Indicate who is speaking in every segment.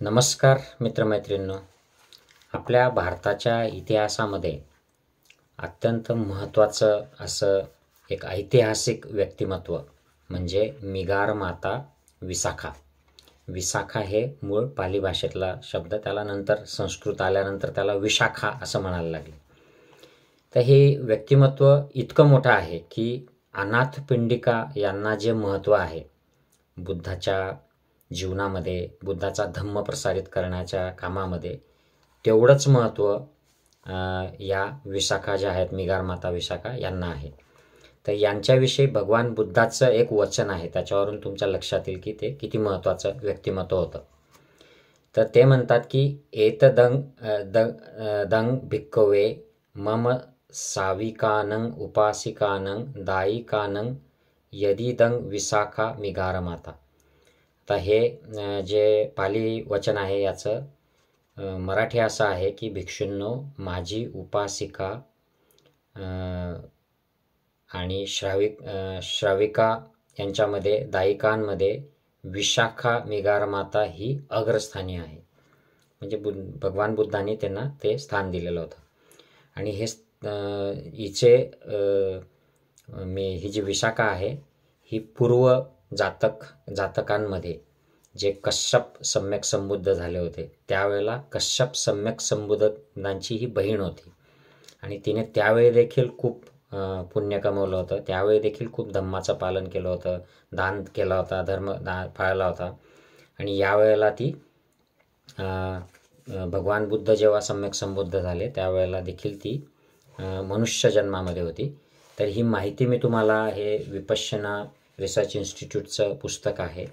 Speaker 1: नमस्कार मित्रमैत्रिणींनो. आपल्या भारताच्या इतिहासामध्ये अत्यंत महत्त्वाचं असं एक ऐतिहासिक व्यक्तिमत्व म्हणजे मिगार माता विसाखा. विसाखा हे मूळ पाली भाषेतला शब्द, त्याला नंतर संस्कृत आल्यानंतर त्याला विशाखा असं म्हणायला लागले. तर हे व्यक्तिमत्व इतकं मोठं आहे की अनाथपिंडिका यांना जे महत्त्व आहे बुद्धाच्या जीवनामध्ये, बुद्धाचा धम्म प्रसारित करण्याच्या कामामध्ये, तेवढंच महत्त्व या विशाखा ज्या आहेत, मिगार माता विशाखा यांना आहे. तर यांच्याविषयी भगवान बुद्धाचं एक वचन आहे, त्याच्यावरून तुमच्या लक्षात येईल की ते किती महत्त्वाचं व्यक्तिमत्व होतं. तर ते म्हणतात की एतदं दंग भिक्कवे मम साविकानं उपासिकानं दायिकानं यदिदं विशाखा मिगार माता. आता हे जे पाली वचन आहे याचं मराठी असं आहे की भिक्षूंनो, माझी उपासिका आणि श्राविका यांच्यामध्ये, दायिकांमध्ये विशाखा मिगार माता ही अग्रस्थानी आहे. म्हणजे भगवान बुद्धांनी त्यांना ते स्थान दिलेलं होतं. आणि हे ही जी विशाखा आहे ही पूर्व जातकांमध्ये जे कश्यप सम्यक संबुद्ध झाले होते त्यावेळेला कश्यप सम्यक संबुद्धांची ही बहीण होती. आणि तिने त्यावेळी देखील खूप पुण्य कमवलं होतं, त्यावेळी देखील खूप धम्माचं पालन केलं होतं, दान केला होता, धर्म पाळला होता. आणि यावेळेला ती भगवान बुद्ध जेव्हा सम्यक संबुद्ध झाले त्यावेळेला देखील ती मनुष्य जन्मामध्ये होती. तर ही माहिती मी तुम्हाला, हे विपश्यना रिसर्च इन्स्टिट्यूटचं पुस्तक आहे,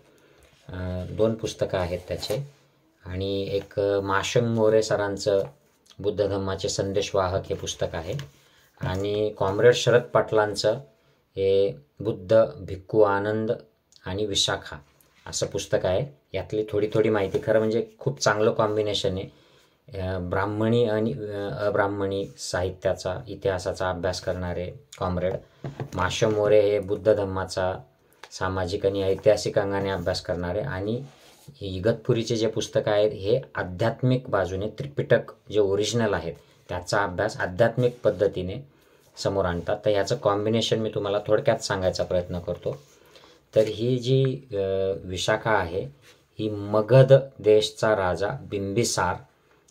Speaker 1: 2 पुस्तकं आहेत त्याचे, आणि एक माशंग मोरे सरांचं बुद्ध धम्माचे संदेशवाहक हे पुस्तक आहे, आणि कॉम्रेड शरद पाटलांचं हे बुद्ध भिक्खू आनंद आणि विशाखा असं पुस्तक आहे. यातली थोडी माहिती, खरं म्हणजे खूप चांगलं कॉम्बिनेशन आहे. ब्राह्मणी आणि अब्राह्मणी साहित्याचा, इतिहासाचा अभ्यास करणारे कॉम्रेड माशंग मोरे हे बुद्ध धम्माचा सामाजिक आणि ऐतिहासिक अंगाने अभ्यास करणारे, आणि इगतपुरीचे जे पुस्तक आहेत हे आध्यात्मिक बाजूने, त्रिपिटक जे ओरिजिनल आहेत त्याचा अभ्यास आध्यात्मिक पद्धतीने समोर आणतात. तर याचं कॉम्बिनेशन मी तुम्हाला थोडक्यात सांगायचा प्रयत्न करतो. तर ही जी विशाखा आहे ही मगध देशचा राजा बिंबिसार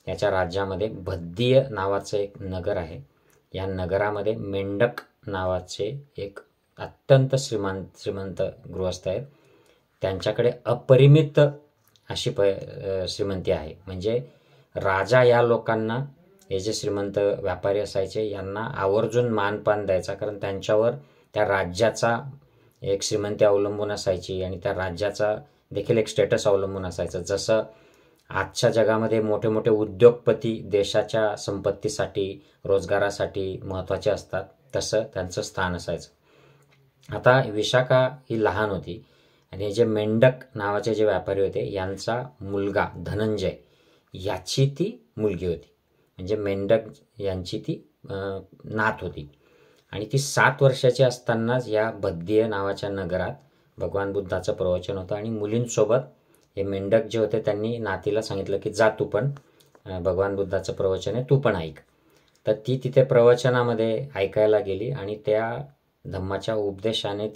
Speaker 1: याच्या राज्यामध्ये भद्दीय नावाचं एक नगर आहे. या नगरामध्ये मेंढक नावाचे एक अत्यंत श्रीमंत गृहस्थ आहेत. त्यांच्याकडे अपरिमित अशी श्रीमंती आहे. म्हणजे राजा या लोकांना, हे जे श्रीमंत व्यापारी असायचे, यांना आवर्जून मानपान द्यायचा, कारण त्यांच्यावर त्या राज्याचा एक श्रीमंती अवलंबून असायची आणि त्या राज्याचा देखील एक स्टेटस अवलंबून असायचं. जसं आजच्या जगामध्ये मोठे मोठे उद्योगपती देशाच्या संपत्तीसाठी, रोजगारासाठी महत्त्वाचे असतात, तसं त्यांचं स्थान असायचं. आता विशाखा ही लहान होती आणि हे जे मेंढक नावाचे जे व्यापारी होते यांचा मुलगा धनंजय याची ती मुलगी होती. म्हणजे मेंढक यांची ती नात होती. आणि ती 7 वर्षाची असतानाच या भद्दीय नावाच्या नगरात भगवान बुद्धाचं प्रवचन होतं, आणि मुलींसोबत हे मेंढक जे होते त्यांनी नातीला सांगितलं की जा तू पण, भगवान बुद्धाचं प्रवचन आहे, तू पण ऐक. तर ती तिथे प्रवचनामध्ये ऐकायला गेली आणि त्या धम्माच्या उपदेशाने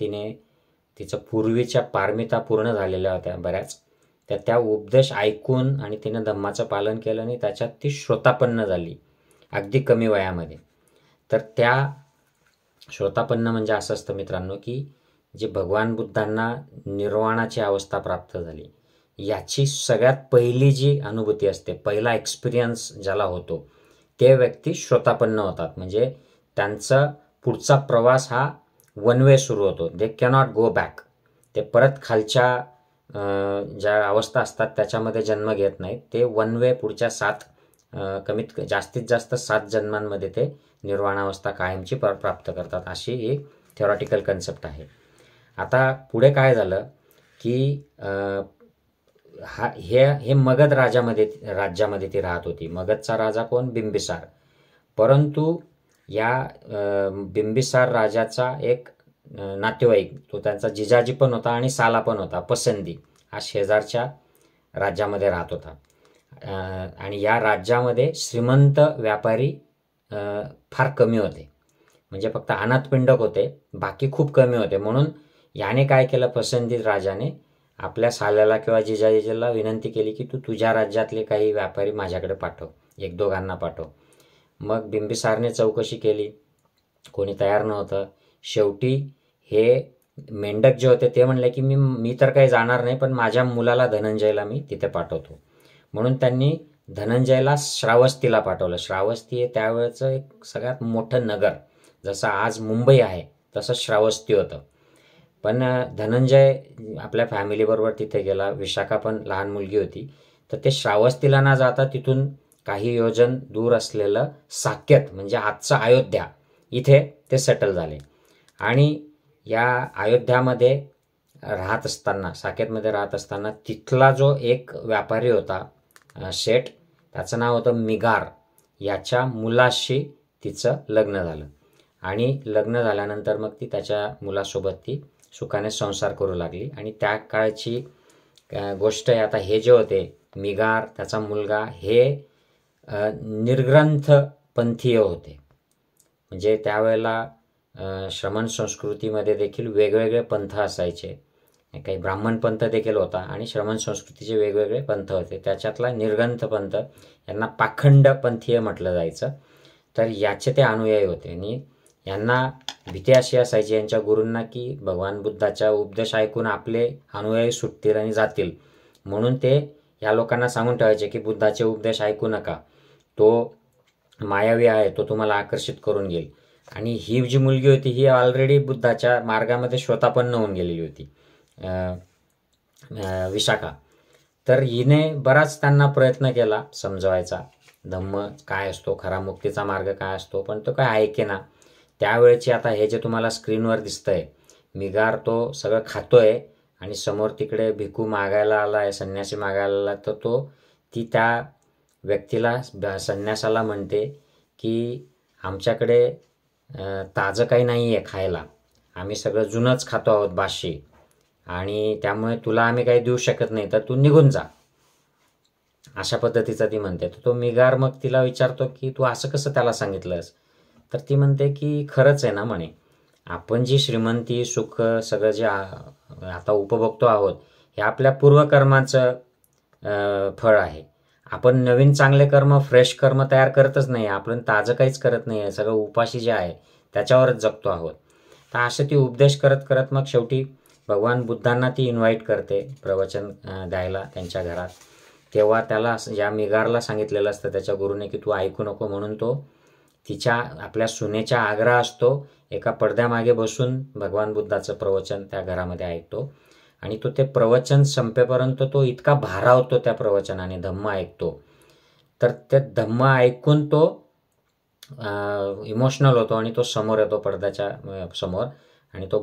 Speaker 1: तिचं पूर्वीच्या पारमिता पूर्ण झालेल्या होत्या बऱ्याच, त्या उपदेश ऐकून आणि तिनं धम्माचं पालन केलं आणि त्याच्यात ती श्रोतापन्न झाली अगदी कमी वयामध्ये. तर त्या श्रोतापन्न म्हणजे असं असतं मित्रांनो की जे भगवान बुद्धांना निर्वाणाची अवस्था प्राप्त झाली याची सगळ्यात पहिली जी अनुभूती असते, पहिला एक्सपिरियन्स ज्याला होतो, ते व्यक्ती श्रोतापन्न होतात. म्हणजे त्यांचा पुढचा प्रवास हा वन वे सुरू होतो. दे कॅनॉट गो बॅक. ते परत खालच्या ज्या अवस्था असतात त्याच्यामध्ये जन्म घेत नाहीत. ते वन वे पुढच्या जास्तीत जास्त 7 जन्मांमध्ये ते निर्वाणावस्था कायमची प्राप्त करतात. अशी एक थेरॉटिकल कन्सेप्ट आहे. आता पुढे काय झालं की हे मगध राज्यामध्ये ती राहत होती. मगधचा राजा कोण? बिंबिसार. परंतु या बिंबिसार राजाचा एक नातेवाईक, तो त्यांचा जिजाजी पण होता आणि साला पण होता, पसंदी, हा शेजारच्या राज्यामध्ये राहत होता. आणि या राज्यामध्ये श्रीमंत व्यापारी फार कमी होते, म्हणजे फक्त अनाथपिंडक होते, बाकी खूप कमी होते. म्हणून याने काय केलं, पसंतीत राजाने आपल्या साल्याला किंवा जिजाजीला विनंती केली की तू तुझ्या राज्यातले काही व्यापारी माझ्याकडे पाठव, एक दोघांना पाठव. मग बिंबिसारने चौकशी केली, कोणी तयार नव्हतं. शेवटी हे मेंढक जे होते ते म्हणले की मी तर काही जाणार नाही, पण माझ्या मुलाला धनंजयला मी तिथे पाठवतो. म्हणून त्यांनी धनंजयला श्रावस्तीला पाठवलं. श्रावस्ती हे त्यावेळेचं एक सगळ्यात मोठं नगर, जसं आज मुंबई आहे तसं श्रावस्ती होतं. पण धनंजय आपल्या फॅमिलीबरोबर तिथे गेला. विशाखा पण लहान मुलगी होती. तर ते श्रावस्तीला न जाता तिथून काही योजन दूर असलेलं साकेत, म्हणजे आजचं अयोध्या, इथे ते सेटल झाले. आणि या अयोध्यामध्ये राहत असताना, साकेतमध्ये राहत असताना तिथला जो एक व्यापारी होता शेठ, त्याचं नाव होतं मिगार, याच्या मुलाशी तिचं लग्न झालं. आणि लग्न झाल्यानंतर मग ती त्याच्या मुलासोबत ती सुखाने संसार करू लागली. आणि त्या काळची गोष्ट आहे. आता हे जे होते मिगार, त्याचा मुलगा, हे निर्ग्रंथ पंथीय होते. म्हणजे त्यावेळेला श्रमण संस्कृतीमध्ये देखील वेगवेगळे पंथ असायचे. काही ब्राह्मण पंथ देखील होता आणि श्रमण संस्कृतीचे वेगवेगळे पंथ होते. त्याच्यातला निर्ग्रंथ पंथ, यांना पाखंड पंथीय म्हटलं जायचं. तर याचे ते अनुयायी होते. आणि यांना भीती अशी असायची यांच्या गुरूंना की भगवान बुद्धाचा उपदेश ऐकून आपले अनुयायी सुटतील आणि जातील, म्हणून ते या लोकांना सांगून ठेवायचे की बुद्धाचे उपदेश ऐकू नका, तो मायावी आहे, तो तुम्हाला आकर्षित करून घेईल. आणि ही जी मुलगी होती ही ऑलरेडी बुद्धाच्या मार्गामध्ये श्रोतापन्न होऊन गेलेली होती, विशाखा. तर हिने बराच त्यांना प्रयत्न केला समजवायचा, धम्म काय असतो, खरा मुक्तीचा मार्ग काय असतो, पण तो काय ऐकेना. त्यावेळेची आता हे जे तुम्हाला स्क्रीनवर दिसतंय, मिगार तो सगळं खातोय आणि समोर तिकडे भिकू मागायला आलाय, संन्यासी मागायला आला. तर ती त्या व्यक्तीला, संन्यासाला म्हणते की आमच्याकडे ताजं काही नाही आहे खायला, आम्ही सगळं जुनंच खातो आहोत, बाशी, आणि त्यामुळे तुला आम्ही काही देऊ शकत नाही, तर तू निघून जा, अशा पद्धतीचा ती म्हणते. तर तो मिगार मग तिला विचारतो की तू असं कसं त्याला सांगितलंस. तर ती म्हणते की खरंच आहे ना, म्हणे, आपण जी श्रीमंती, सुख, सगळं जे आता उपभोगतो आहोत, हे आपल्या पूर्वकर्माचं फळ आहे. आपण नवीन चांगले कर्म, फ्रेश कर्म तयार करतच नाही, आपण ताजं काहीच करत नाही आहे, सगळं उपाशी जे आहे त्याच्यावरच जगतो आहोत. तर असं ती उपदेश करत करत मग शेवटी भगवान बुद्धांना ती इन्व्हाइट करते प्रवचन द्यायला त्यांच्या घरात. तेव्हा त्याला, या मिगारला सांगितलेलं असतं त्याच्या गुरुने की तू ऐकू नको, म्हणून तो तिच्या, आपल्या सुनेच्या आग्रह असतो, एका पडद्यामागे बसून भगवान बुद्धाचं प्रवचन त्या घरामध्ये ऐकतो. आणि तो ते प्रवचन संपेपर्यंत तो इतका भारावतो त्या प्रवचनाने, धम्म ऐकतो. तर ते धम्म ऐकून तो इमोशनल होतो आणि तो समोर येतो पडद्याच्या समोर. आणि तो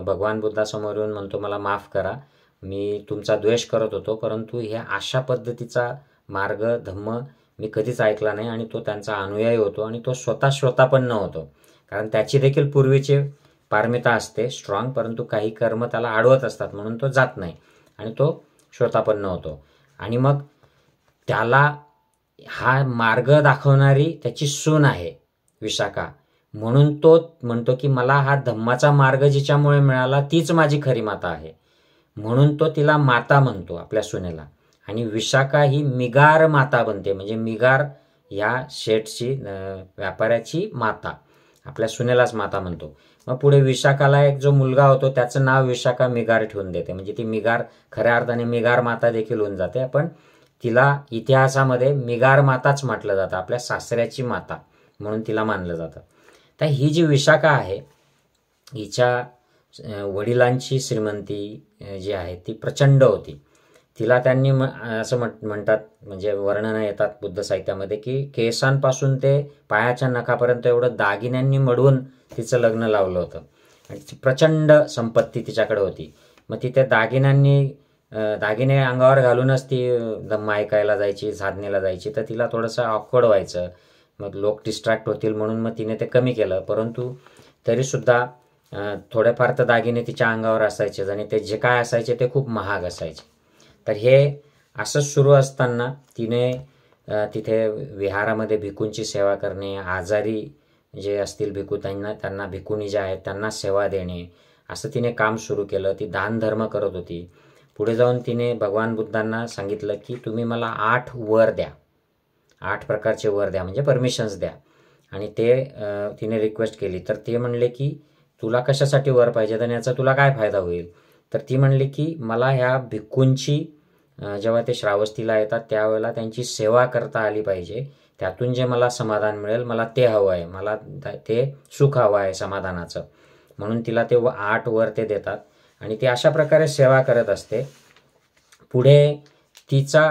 Speaker 1: भगवान बुद्धासमोर येऊन म्हणतो, मला माफ करा, मी तुमचा द्वेष करत होतो, परंतु ह्या अशा पद्धतीचा मार्ग, धम्म मी कधीच ऐकला नाही. आणि तो त्यांचा अनुयायी होतो आणि तो स्वतः श्रोतापन्न होतो, कारण त्याची देखील पूर्वीची पारमिता असते स्ट्रॉंग, परंतु काही कर्म त्याला अडवत असतात, म्हणून तो जात नाही आणि तो श्रोतापन्न होतो. आणि मग त्याला हा मार्ग दाखवणारी त्याची सून आहे विशाखा, म्हणून तो म्हणतो की मला हा धम्माचा मार्ग जिच्यामुळे मिळाला तीच माझी खरी माता आहे, म्हणून तो तिला माता म्हणतो आपल्या सुनेला. आणि विशाखा ही मिगार माता बनते, म्हणजे मिगार या शेठची, व्यापाऱ्याची माता, आपल्या सुनेलाच माता म्हणतो. मग पुढे विशाखाला एक जो मुलगा होतो त्याचं नाव विशाखा मिगार ठेवून देते, म्हणजे ती मिगार खऱ्या अर्थाने मिगार माता देखील होऊन जाते. पण तिला इतिहासामध्ये मिगार माताच म्हटलं जातं, आपल्या सासऱ्याची माता म्हणून तिला मानलं जातं. तर ही जी विशाखा आहे, हिच्या वडिलांची श्रीमंती जी आहे ती प्रचंड होती. तिला त्यांनी असं म्हणतात, म्हणजे वर्णनं येतात बुद्ध साहित्यामध्ये की केसांपासून ते पायाच्या नखापर्यंत एवढं दागिन्यांनी मढवून तिचं लग्न लावलं होतं. आणि प्रचंड संपत्ती तिच्याकडे होती. मग ती त्या दागिने अंगावर घालूनच ती धम्म ऐकायला जायची, साधनेला जायची. तर तिला थोडंसं ऑकवर्ड व्हायचं, मग लोक डिस्ट्रॅक्ट होतील म्हणून मग तिने ते कमी केलं. परंतु तरीसुद्धा थोडेफार तर दागिने तिच्या अंगावर असायचे आणि ते जे काय असायचे ते खूप महाग असायचे. तर हे असंच सुरू असताना तिने तिथे विहारामध्ये भिकूंची सेवा करणे, आजारी जे असतील भिकू त्यांना भिकुणी जे आहेत त्यांना सेवा देणे, असं तिने काम सुरू केलं. ती दानधर्म करत होती. पुढे जाऊन तिने भगवान बुद्धांना सांगितलं की तुम्ही मला 8 वर द्या, 8 प्रकारचे वर द्या, म्हणजे परमिशन्स द्या. आणि ते तिने रिक्वेस्ट केली. तर ते म्हणले की तुला कशासाठी वर पाहिजेत आणि याचा तुला काय फायदा होईल? तर ती म्हणली की मला ह्या भिक्खूंची जेव्हा ते श्रावस्तीला येतात त्यावेळेला त्यांची सेवा करता आली पाहिजे. त्यातून जे मला समाधान मिळेल मला ते हवं आहे, मला ते सुख हवं आहे समाधानाचं. म्हणून तिला ते 8 वर ते देतात आणि ती अशा प्रकारे सेवा करत असते. पुढे तिचा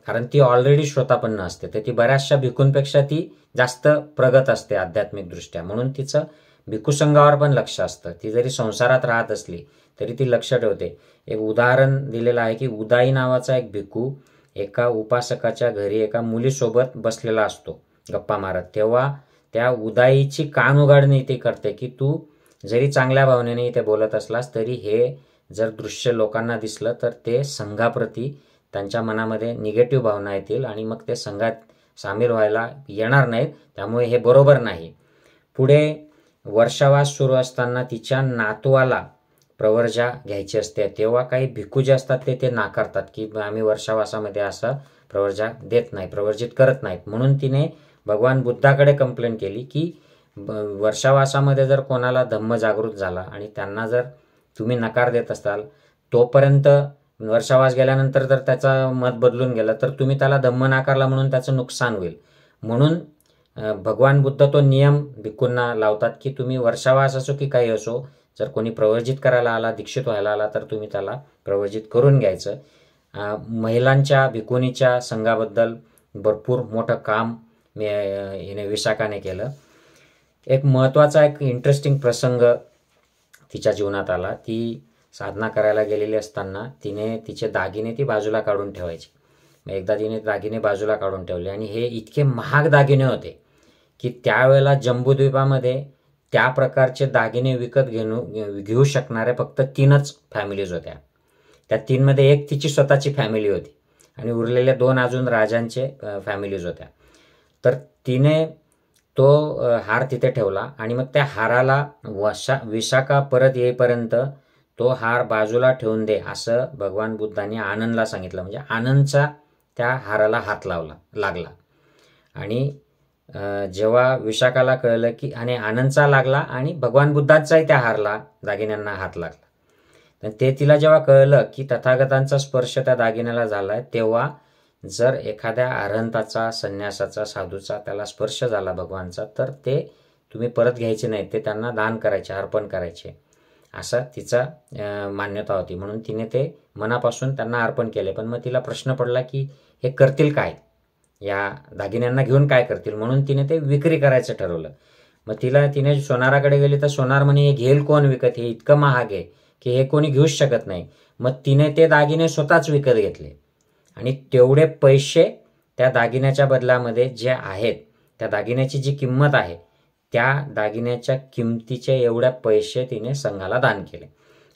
Speaker 1: कारण ती ऑलरेडी श्रोतापन्न असते, तर ती बऱ्याचशा भिक्खूंपेक्षा ती जास्त प्रगत असते आध्यात्मिक दृष्ट्या. म्हणून तिचं भिक्खू संघावर पण लक्ष असतं. ती जरी संसारात राहत असली तरी ती लक्ष ठेवते. एक उदाहरण दिलेलं आहे की उदाई नावाचा एक भिक्खू एका उपासकाच्या घरी एका मुलीसोबत बसलेला असतो गप्पा मारत. तेव्हा त्या उदाईची कान उघडणी ती करते की तू जरी चांगल्या भावनेने इथे बोलत असलास तरी हे जर दृश्य लोकांना दिसलं तर ते संघाप्रती त्यांच्या मनामध्ये निगेटिव्ह भावना येतील आणि मग ते संघात सामील व्हायला येणार नाहीत, त्यामुळे हे बरोबर नाही. पुढे वर्षावास सुरू असताना तिच्या नातवाला प्रवर्जा घ्यायची असते. तेव्हा काही भिक्खू जे असतात ते नाकारतात की आम्ही वर्षावासामध्ये असा प्रवर्जा देत नाही, प्रवर्जित करत नाहीत. म्हणून तिने भगवान बुद्धाकडे कंप्लेंट केली की वर्षावासामध्ये जर कोणाला धम्म जागृत झाला आणि त्यांना जर तुम्ही नकार देत असाल, तोपर्यंत वर्षावास गेल्यानंतर जर त्याचं मत बदलून गेलं तर तुम्ही त्याला धम्म नाकारला म्हणून त्याचं नुकसान होईल. म्हणून भगवान बुद्ध तो नियम भिक्खूंना लावतात की तुम्ही वर्षावास असो की काही असो, जर कोणी प्रवर्जित करायला आला, दीक्षित व्हायला आला तर तुम्ही त्याला प्रवर्जित करून घ्यायचं. महिलांच्या भिकुणीच्या संघाबद्दल भरपूर मोठं काम हिने विशाखाने केलं. एक महत्त्वाचा एक इंटरेस्टिंग प्रसंग तिच्या जीवनात आला. ती साधना करायला गेलेली असताना तिने तिचे दागिने ती बाजूला काढून ठेवायची. एकदा तिने दागिने बाजूला काढून ठेवले आणि हे इतके महाग दागिने होते की त्यावेळेला जम्बूद्वीपामध्ये त्या प्रकारचे दागिने विकत घेऊ शकणाऱ्या फक्त 3च फॅमिलीज होत्या. त्या 3मध्ये एक तिची स्वतःची फॅमिली होती आणि उरलेल्या 2 अजून राजांचे फॅमिलीज होत्या. तर तिने तो हार तिथे ठेवला आणि मग त्या हाराला विशाखा परत येईपर्यंत तो हार बाजूला ठेवून दे असं भगवान बुद्धांनी आनंदला सांगितलं. म्हणजे आनंदचा त्या हाराला हात लागला आणि जेव्हा विशाखाला कळलं की आणि आनंदचा लागला आणि भगवान बुद्धांचाही त्या दागिन्यांना हात लागला. तर ते तिला जेव्हा कळलं की तथागतांचा स्पर्श त्या दागिन्याला झालाय, तेव्हा जर एखाद्या अरहंताचा, संन्यासाचा, साधूचा त्याला स्पर्श झाला भगवानचा तर ते तुम्ही परत घ्यायचे नाहीत, ते त्यांना दान करायचे, अर्पण करायचे, असा तिचा मान्यता होती. म्हणून तिने ते मनापासून त्यांना अर्पण केले. पण मग तिला प्रश्न पडला की हे करतील काय, या दागिन्यांना घेऊन काय करतील, म्हणून तिने ते विक्री करायचं ठरवलं. मग तिने सोनाराकडे गेली तर सोनार म्हणे हे घेईल कोण विकत, हे इतकं महाग आहे की हे कोणी घेऊच शकत नाही. मग तिने ते दागिने स्वतःच विकत घेतले आणि तेवढे पैसे त्या दागिन्याच्या बदलामध्ये जे आहेत, त्या दागिन्याची जी किंमत आहे त्या दागिन्याच्या किमतीचे एवढ्या पैसे तिने संघाला दान केले.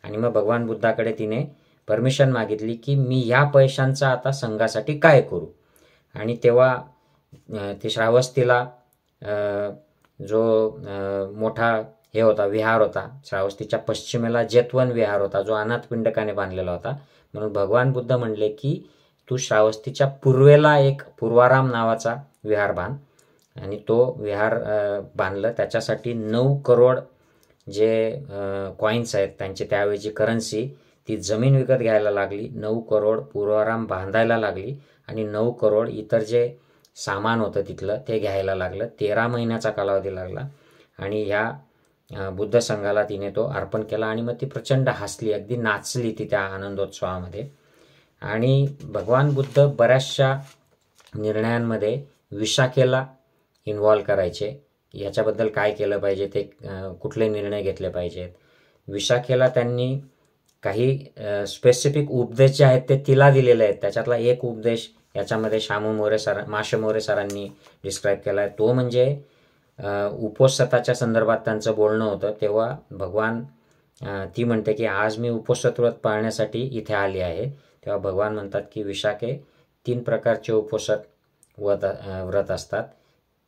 Speaker 1: आणि मग भगवान बुद्धाकडे तिने परमिशन मागितली की मी या पैशांचा आता संघासाठी काय करू. आणि तेव्हा ते श्रावस्तीला जो मोठा हे होता, विहार होता, श्रावस्तीच्या पश्चिमेला जेतवन विहार होता जो अनाथपिंडकाने बांधलेला होता. म्हणून भगवान बुद्ध म्हणले की तू श्रावस्तीच्या पूर्वेला एक पूर्वाराम नावाचा विहार बांध. आणि तो विहार बांधलं. त्याच्यासाठी 9 करोड जे कॉईन्स आहेत त्यांची त्यावेळची करन्सी, ती जमीन विकत घ्यायला लागली. 9 करोड पूर्वाराम बांधायला लागली आणि 9 करोड इतर जे सामान होतं तिथलं ते घ्यायला लागलं. 13 महिन्याचा कालावधी लागला आणि ह्या बुद्ध संघाला तिने तो अर्पण केला. आणि मग ती प्रचंड हसली, अगदी नाचली ती त्या आनंदोत्सवामध्ये. आणि भगवान बुद्ध बऱ्याचशा निर्णयांमध्ये विशाखेला इन्व्हॉल्व करायचे, याच्याबद्दल काय केलं पाहिजे, ते कुठले निर्णय घेतले पाहिजेत. विशाखेला त्यांनी काही स्पेसिफिक उपदेश जे आहेत ते तिला दिलेले आहेत. त्याच्यातला एक उपदेश याच्यामध्ये माशे मोरे सरांनी डिस्क्राईब केला आहे. तो म्हणजे उपोषताच्या संदर्भात त्यांचं बोलणं होतं. तेव्हा भगवान ती म्हणते की आज मी उपोषत व्रत पाळण्यासाठी इथे आली आहे, तेव्हा भगवान म्हणतात की विशाखे 3 प्रकारचे उपोषण व्रत असतात.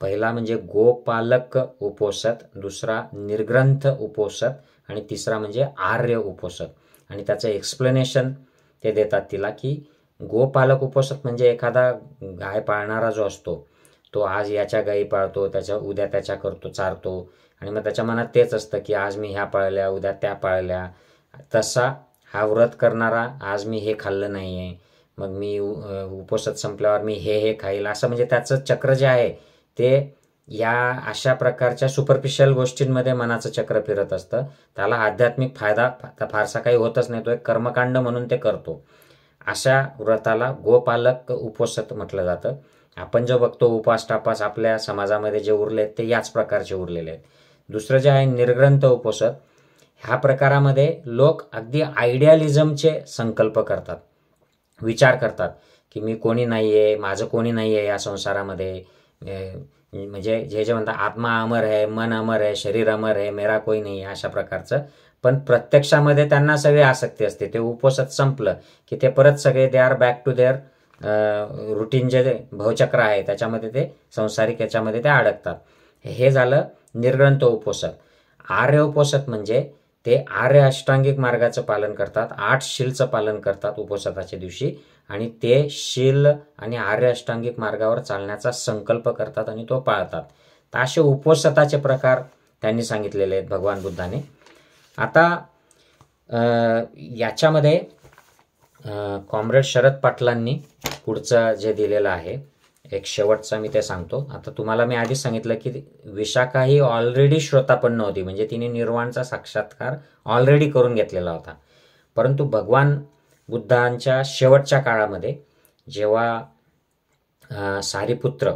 Speaker 1: पहिला म्हणजे गोपालक उपोषण, दुसरा निर्ग्रंथ उपोषण आणि तिसरा म्हणजे आर्य उपोषण. आणि त्याचं एक्सप्लेनेशन ते देतात तिला की गोपालक उपोषण म्हणजे एखादा गाय पाळणारा जो असतो तो आज याच्या गायी पाळतो, उद्या त्याच्या करतो, चारतो आणि मग त्याच्या मनात तेच असतं की आज मी ह्या पाळल्या, उद्या त्या पाळल्या. तसा हा व्रत करणारा आज मी हे खाल्लं नाही आहे, मग मी उपोषण संपल्यावर मी हे खाईल, असं म्हणजे त्याचं चक्र जे आहे ते या अशा प्रकारच्या सुपरफिशियल गोष्टींमध्ये मनाचं चक्र फिरत असतं. त्याला आध्यात्मिक फायदा फारसा काही होतच नाही, तो एक कर्मकांड म्हणून ते करतो. अशा व्रताला गोपालक उपोषण म्हटलं जातं. आपण जो बघतो उपास टापास आपल्या समाजामध्ये जे उरले ते याच प्रकारचे उरलेले आहेत. दुसरं जे आहे निर्ग्रंथ उपोषण, ह्या प्रकारामध्ये लोक अगदी आयडियालिझमचे संकल्प करतात, विचार करतात की मी कोणी नाही आहे, माझं कोणी नाही आहे या संसारामध्ये. म्हणजे जे म्हणतात आत्मा अमर आहे, मन अमर आहे, शरीर अमर आहे, मेरा कोई नाही आहे, अशा प्रकारचं. पण प्रत्यक्षामध्ये त्यांना सगळी आसक्ती असते. ते उपोषण संपलं की ते परत सगळे they are back to their routine जे भवचक्र आहे त्याच्यामध्ये ते संसारिक याच्यामध्ये ते अडकतात. हे झालं निर्ग्रंथ उपोषण. आर्य उपोषण म्हणजे ते आर्य अष्टांगिक मार्गाचं पालन करतात, 8 शीलचं पालन करतात उपोषणाच्या दिवशी आणि ते शील आणि आर्य अष्टांगिक मार्गावर चालण्याचा संकल्प करतात आणि तो पाळतात. तर असे उपोषणाचे प्रकार त्यांनी सांगितलेले आहेत भगवान बुद्धाने. आता याच्यामध्ये कॉम्रेड शरद पाटलांनी पुढचं जे दिलेलं आहे एक शेवटचा मी ते सांगतो. आता तुम्हाला मी आधीच सांगितलं की विशाखा ही ऑलरेडी श्रोतापन्न होती, म्हणजे तिने निर्वाणचा साक्षात्कार ऑलरेडी करून घेतलेला होता. परंतु भगवान बुद्धांच्या शेवटच्या काळामध्ये जेव्हा सारीपुत्र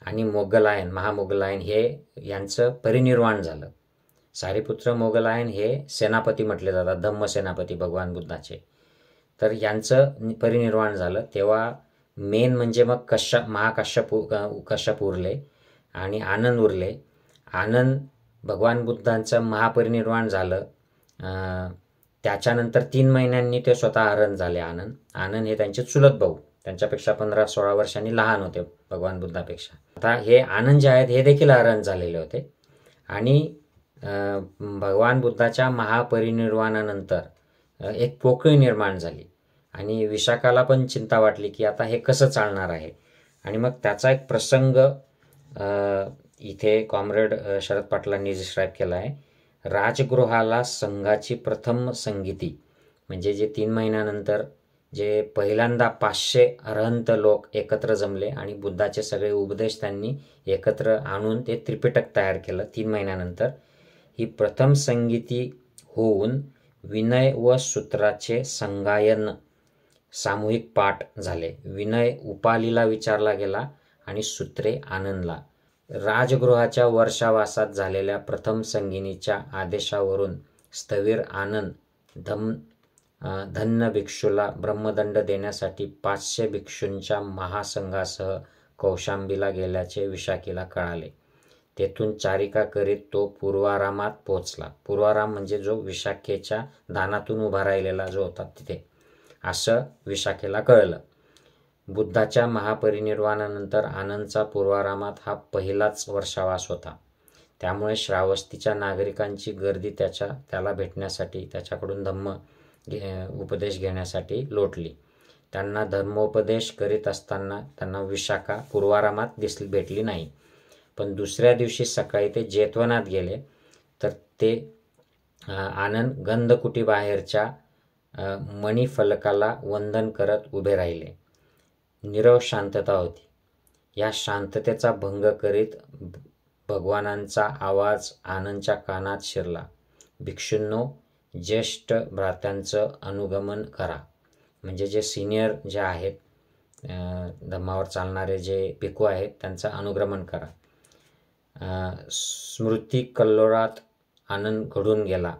Speaker 1: आणि मोगलायन महामोगलायन हे यांचं परिनिर्वाण झालं. सारीपुत्र मोगलायन हे सेनापती म्हटले जातात, धम्मसेनापती भगवान बुद्धाचे. तर यांचं परिनिर्वाण झालं तेव्हा मेन म्हणजे मग कश्यप उरले आणि आनंद उरले. आनंद भगवान बुद्धांचं महापरिनिर्वाण झालं त्याच्यानंतर 3 महिन्यांनी ते स्वतः हरण झाले. आनंद हे त्यांचे चुलत भाऊ, त्यांच्यापेक्षा 15-16 वर्षांनी लहान होते भगवान बुद्धापेक्षा. आता हे आनंद जे आहेत हे देखील हरण झालेले होते. आणि भगवान बुद्धाच्या महापरिनिर्वाणानंतर एक पोकळी निर्माण झाली आणि विशाखाला पण चिंता वाटली की आता हे कसं चालणार आहे. आणि मग त्याचा एक प्रसंग इथे कॉम्रेड शरद पाटलांनी डिस्क्राईब केला आहे. राजगृहाला संघाची प्रथम संगीती, म्हणजे जे 3 महिन्यानंतर जे पहिल्यांदा 500 अरहंत लोक एकत्र जमले आणि बुद्धाचे सगळे उपदेश त्यांनी एकत्र आणून ते त्रिपिटक तयार केलं 3 महिन्यानंतर. ही प्रथम संगीती होऊन विनय व सूत्राचे संगायन सामूहिक पाठ झाले. विनय उपालीला विचारला गेला आणि सूत्रे आनंदला. राजगृहाच्या वर्षावासात झालेल्या प्रथम संगिनीच्या आदेशावरून स्थवीर आनंद धन्य भिक्षूला ब्रह्मदंड देण्यासाठी 500 भिक्षूंच्या महासंघासह कौशांबीला गेल्याचे विशाखीला कळाले. तेथून चारिका करीत तो पूर्वारामात पोहोचला. पूर्वाराम म्हणजे जो विशाखेच्या दानातून उभा राहिलेला जो होता तिथे, असं विशाखेला कळलं. बुद्धाच्या महापरिनिर्वाणानंतर आनंदचा पूर्वारामात हा पहिलाच वर्षावास होता. त्यामुळे श्रावस्तीच्या नागरिकांची गर्दी त्याला भेटण्यासाठी, त्याच्याकडून धम्म उपदेश घेण्यासाठी लोटली. त्यांना धर्मोपदेश करीत असताना त्यांना विशाखा पूर्वारामात भेटली नाही. पण दुसऱ्या दिवशी सकाळी ते जेतवनात गेले तर ते आनंद गंधकुटी बाहेरच्या मणिफलकाला वंदन करत उभे राहिले. नीरव शांतता होती. या शांततेचा भंग करीत भगवानांचा आवाज आनंदच्या कानात शिरला. भिक्षूंनो, ज्येष्ठ भ्रात्यांचं अनुगमन करा. म्हणजे जे सिनियर जे आहेत, धम्मावर चालणारे जे भिक्खू आहेत त्यांचं अनुगमन करा. स्मृती कल्लोळात आनंद घडून गेला.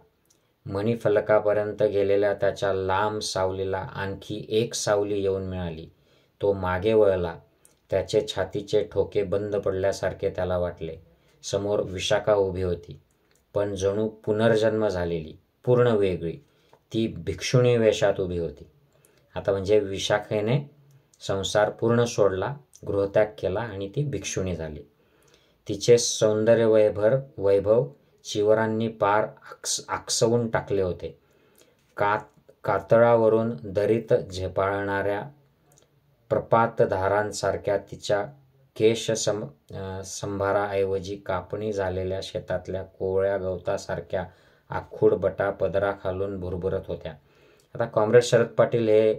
Speaker 1: मणिफलकापर्यंत गेलेल्या त्याच्या लांब सावलीला आणखी एक सावली येऊन मिळाली. तो मागे वळला. त्याचे छातीचे ठोके बंद पडल्यासारखे त्याला वाटले. समोर विशाखा उभी होती, पण जणू पुनर्जन्म झालेली, पूर्ण वेगळी. ती भिक्षुणी वेशात उभी होती
Speaker 2: आता म्हणजे विशाखेने संसार पूर्ण सोडला, गृहत्याग केला आणि ती भिक्षुणी झाली. तिचे सौंदर्य वैभव चिवरांनी पार आकसवून टाकले होते. कातळावरून दरीत झेपाळणाऱ्या प्रपातधारांसारख्या तिच्या केश संभाराऐवजी कापणी झालेल्या शेतातल्या कोवळ्या गवतासारख्या आखूड बटा पदराखालून भुरभुरत होत्या. आता कॉम्रेड शरद पाटील हे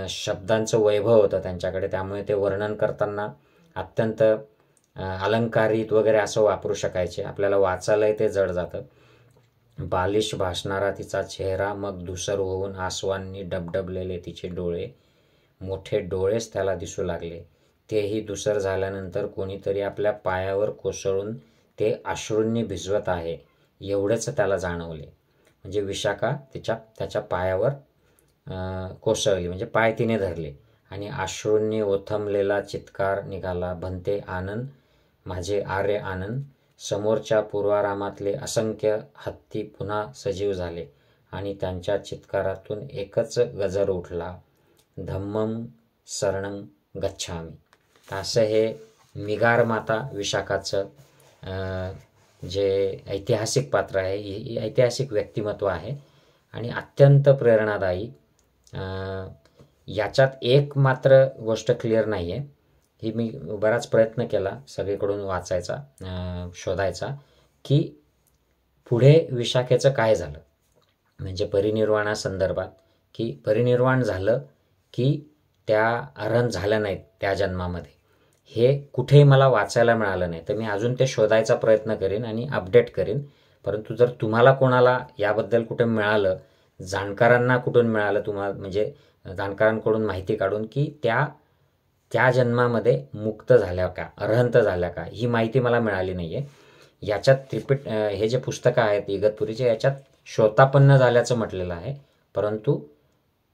Speaker 2: शब्दांचं वैभव होतं त्यांच्याकडे, त्यामुळे ते वर्णन करताना अत्यंत अलंकारित वगैरे असं वापरू शकायचे. आपल्याला वाचायलाही ते जड जातं. बालिश भासणारा तिचा चेहरा, मग धुसर होऊन आसवांनी डबडबलेले तिचे डोळे, मोठे डोळेच त्याला दिसू लागले. तेही धुसर झाल्यानंतर कोणीतरी आपल्या पायावर कोसळून ते अश्रूंनी भिजवत आहे एवढेच त्याला जाणवले. म्हणजे विशाखा त्याच्या पायावर कोसळली, म्हणजे पाय तिने धरले आणि अश्रूंनी ओथंबलेला चित्कार निघाला, "भन्ते आनंद, माझे आर्य आनंद." समोरच्या पूर्वारामातले असंख्य हत्ती पुन्हा सजीव झाले आणि त्यांच्या चित्कारातून एकच गजर उठला, "धम्मं शरणं गच्छामि." असं हे मिगार माता विशाखाचं जे ऐतिहासिक पात्र आहे, ही ऐतिहासिक व्यक्तिमत्व आहे आणि अत्यंत प्रेरणादायी. याच्यात एक मात्र गोष्ट क्लिअर नाही आहे. ही मी बराच प्रयत्न केला सगळीकडून वाचायचा, शोधायचा, की पुढे विशाखेचं काय झालं, म्हणजे परिनिर्वाणासंदर्भात, की परिनिर्वाण झालं की त्या अरहंत झाल्या नाहीत त्या जन्मामध्ये, हे कुठेही मला वाचायला मिळालं नाही. तर मी अजून ते शोधायचा प्रयत्न करीन आणि अपडेट करीन. परंतु जर तुम्हाला कोणाला याबद्दल कुठे मिळालं, जाणकारांना कुठून मिळालं, तुम्हाला म्हणजे जाणकारांकडून माहिती काढून की त्या जन्मामध्ये मुक्त झाल्या का, अरहंत झाल्या का, ही माहिती मला मिळाली नाही आहे. याच्यात हे जे पुस्तकं आहेत इगतपुरीचे, याच्यात श्रोतापन्न झाल्याचं म्हटलेलं आहे, परंतु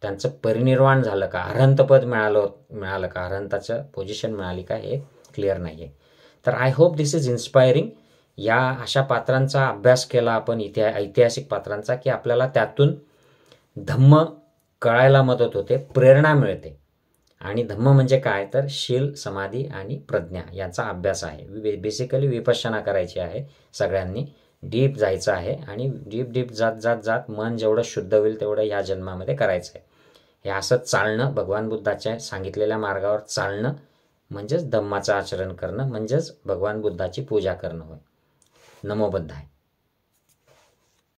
Speaker 2: त्यांचं परिनिर्वाण झालं का, अरहंतपद मिळालं का, अरहंताचं पोझिशन मिळाली का, हे क्लिअर नाही आहे. तर I hope this is inspiring. या अशा पात्रांचा अभ्यास केला आपण, ऐतिहासिक पात्रांचा, की आपल्याला त्यातून धम्म कळायला मदत होते, प्रेरणा मिळते. आणि धम्म म्हणजे काय, तर शील, समाधी आणि प्रज्ञा यांचा अभ्यास आहे. बेसिकली विपश्यना करायची आहे सगळ्यांनी, डीप जायचं आहे आणि डीप जात मन जेवढं शुद्ध होईल तेवढं ह्या जन्मामध्ये करायचं आहे. हे असंच चालणं, भगवान बुद्धाच्या सांगितलेल्या मार्गावर चालणं म्हणजेच धम्माचं आचरण करणं, म्हणजेच भगवान बुद्धाची पूजा करणं होय. नमो बुद्धाय.